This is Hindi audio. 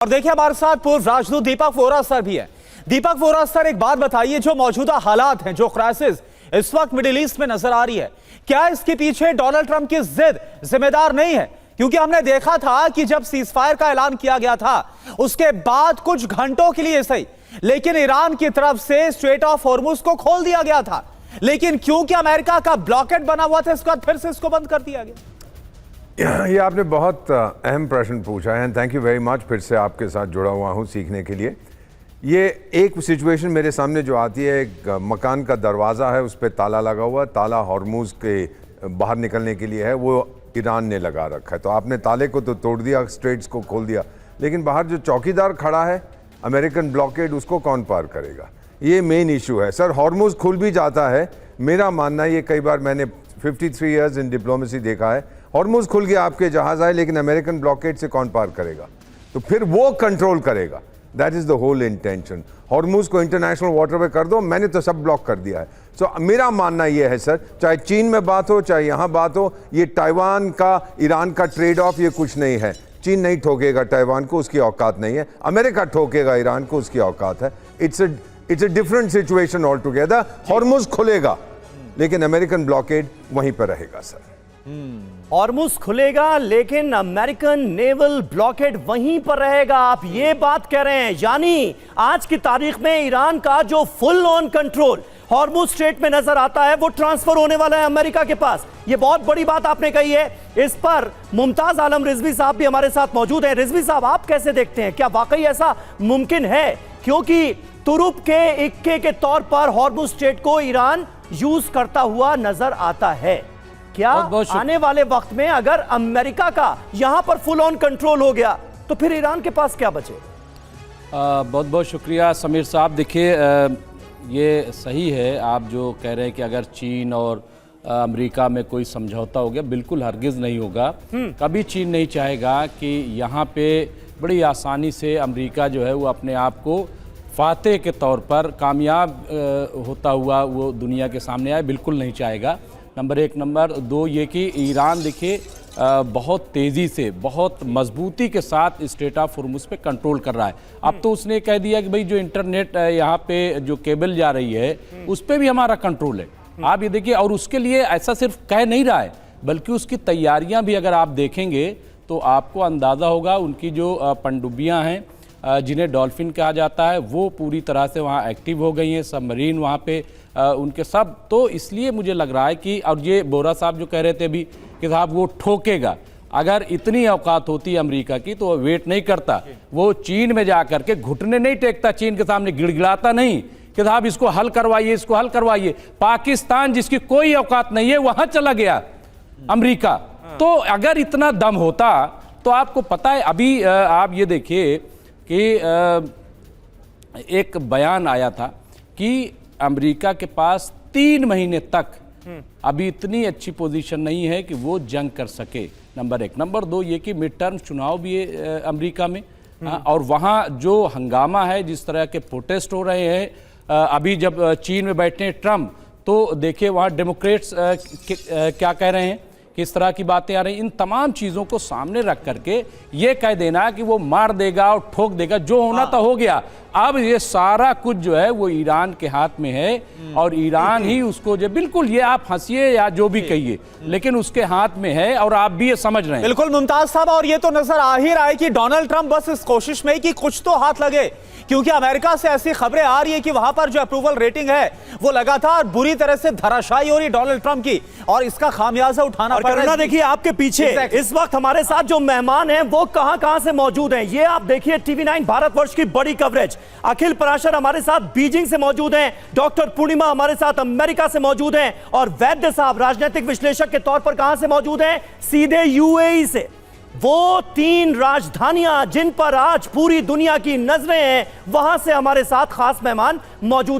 और देखिए हमारे साथ पूर्व राजदूत दीपक वोरा सर भी है। दीपक वोरा सर, एक बात बताइए, जो मौजूदा हालात हैं, जो क्राइसिस इस वक्त मिडिल ईस्ट में नजर आ रही है, क्या इसके पीछे डोनाल्ड ट्रंप की जिद जिम्मेदार नहीं है? क्योंकि हमने देखा था कि जब सीजफायर का ऐलान किया गया था उसके बाद कुछ घंटों के लिए सही, लेकिन ईरान की तरफ से स्ट्रेट ऑफ हॉर्मुज को खोल दिया गया था, लेकिन क्योंकि अमेरिका का ब्लॉकेट बना हुआ था इसके बाद फिर से इसको बंद कर दिया गया। ये आपने बहुत अहम प्रश्न पूछा है। थैंक यू वेरी मच, फिर से आपके साथ जुड़ा हुआ हूँ सीखने के लिए। ये एक सिचुएशन मेरे सामने जो आती है, एक मकान का दरवाज़ा है, उस पर ताला लगा हुआ, ताला हॉर्मुज के बाहर निकलने के लिए है, वो ईरान ने लगा रखा है। तो आपने ताले को तो तोड़ दिया, स्ट्रेट्स को खोल दिया, लेकिन बाहर जो चौकीदार खड़ा है, अमेरिकन ब्लॉकेड, उसको कौन पार करेगा? ये मेन इशू है सर। हॉर्मुज खुल भी जाता है, मेरा मानना है, ये कई बार मैंने 53 ईयर्स इन डिप्लोमेसी देखा है, हॉर्मुज खुल गया, आपके जहाज आए, लेकिन अमेरिकन ब्लॉकेड से कौन पार करेगा? तो फिर वो कंट्रोल करेगा। That is the whole intention. Hormuz को इंटरनेशनल वाटरवे कर दो, मैंने तो सब ब्लॉक कर दिया है। सो मेरा मानना ये है सर, चाहे चीन में बात हो, चाहे यहाँ बात हो, ये ताइवान का ईरान का ट्रेड ऑफ ये कुछ नहीं है। चीन नहीं ठोकेगा ताइवान को, उसकी औकात नहीं है। अमेरिका ठोकेगा ईरान को, उसकी औकात है। It's a different situation all together. Hormuz खुलेगा, लेकिन अमेरिकन ब्लॉकेड वहीं पर रहेगा सर। हॉर्मुज खुलेगा, लेकिन अमेरिकन नेवल ब्लॉकेड वहीं पर रहेगा, आप ये बात कह रहे हैं? यानी आज की तारीख में ईरान का जो full on control Hormuz strait में नजर आता है, वो ट्रांसफर होने वाला है अमेरिका के पास। ये बहुत बड़ी बात आपने कही है। इस पर मुमताज आलम रिजवी साहब भी हमारे साथ मौजूद हैं। रिजवी साहब, आप कैसे देखते हैं, क्या वाकई ऐसा मुमकिन है? क्योंकि तुरुप के इक्के के तौर पर हॉर्मुज स्ट्रेट को ईरान यूज करता हुआ नजर आता है। क्या आने वाले वक्त में अगर अमेरिका का यहां पर फुल ऑन कंट्रोल हो गया तो फिर ईरान के पास क्या बचे? बहुत बहुत शुक्रिया समीर साहब। देखिए, ये सही है आप जो कह रहे हैं कि अगर चीन और अमेरिका में कोई समझौता हो गया, बिल्कुल हरगिज़ नहीं होगा। कभी चीन नहीं चाहेगा कि यहाँ पे बड़ी आसानी से अमेरिका जो है वो अपने आप को फातेह के तौर पर कामयाब होता हुआ वो दुनिया के सामने आए, बिल्कुल नहीं चाहेगा। नंबर एक। नंबर दो ये कि ईरान देखिए बहुत तेज़ी से, बहुत मजबूती के साथ स्ट्रेट ऑफ हॉर्मुज पे कंट्रोल कर रहा है। अब तो उसने कह दिया कि भाई जो इंटरनेट यहाँ पे जो केबल जा रही है उस पर भी हमारा कंट्रोल है। आप ये देखिए, और उसके लिए ऐसा सिर्फ कह नहीं रहा है, बल्कि उसकी तैयारियाँ भी अगर आप देखेंगे तो आपको अंदाज़ा होगा। उनकी जो पनडुब्बियाँ हैं, जिन्हें डॉल्फिन कहा जाता है, वो पूरी तरह से वहाँ एक्टिव हो गई हैं। सबमरीन वहाँ पे उनके सब, तो इसलिए मुझे लग रहा है कि, और ये बोरा साहब जो कह रहे थे अभी कि साहब वो ठोकेगा, अगर इतनी औकात होती है अमेरिका की तो वो वेट नहीं करता, वो चीन में जा कर के घुटने नहीं टेकता, चीन के सामने गिड़गिड़ाता नहीं कि साहब इसको हल करवाइए, इसको हल करवाइए। पाकिस्तान जिसकी कोई औकात नहीं है वहाँ चला गया अमेरिका। तो अगर इतना दम होता तो आपको पता है, अभी आप ये देखिए कि एक बयान आया था कि अमेरिका के पास 3 महीने तक अभी इतनी अच्छी पोजीशन नहीं है कि वो जंग कर सके। नंबर एक। नंबर दो ये कि मिड टर्म चुनाव भी है अमेरिका में, और वहाँ जो हंगामा है, जिस तरह के प्रोटेस्ट हो रहे हैं, अभी जब चीन में बैठे हैं ट्रम्प, तो देखिए वहाँ डेमोक्रेट्स क्या कह रहे हैं, किस तरह की बातें आ रही। इन तमाम चीज़ों को सामने रख करके ये कह देना कि वो मार देगा और ठोक देगा, जो होना तो हो गया। अब ये सारा कुछ जो है वो ईरान के हाथ में है, और ईरान ही उसको जो, बिल्कुल ये आप हंसिए या जो भी कहिए, लेकिन उसके हाथ में है, और आप भी ये समझ रहे हैं। बिल्कुल मुमताज साहब, और ये तो नजर आ ही रहा है कि डोनाल्ड ट्रंप बस इस कोशिश में कि कुछ तो हाथ लगे, क्योंकि अमेरिका से ऐसी खबरें आ रही है कि वहां पर जो अप्रूवल रेटिंग है वो लगातार बुरी तरह से धराशायी हो रही है डोनाल्ड ट्रंप की, और इसका खामियाजा उठाना पड़ रहा है। देखिए आपके पीछे इस वक्त हमारे साथ जो मेहमान हैं वो कहां से मौजूद हैं, ये आप देखिए। TV9 भारतवर्ष की बड़ी कवरेज। अखिल पराशर हमारे साथ बीजिंग से मौजूद हैं, डॉक्टर पूर्णिमा हमारे साथ अमेरिका से मौजूद हैं, और वैद्य साहब राजनीतिक विश्लेषक के तौर पर कहां से मौजूद हैं? सीधे UAE से। वो 3 राजधानियां जिन पर आज पूरी दुनिया की नजरें हैं, वहां से हमारे साथ खास मेहमान मौजूद हैं।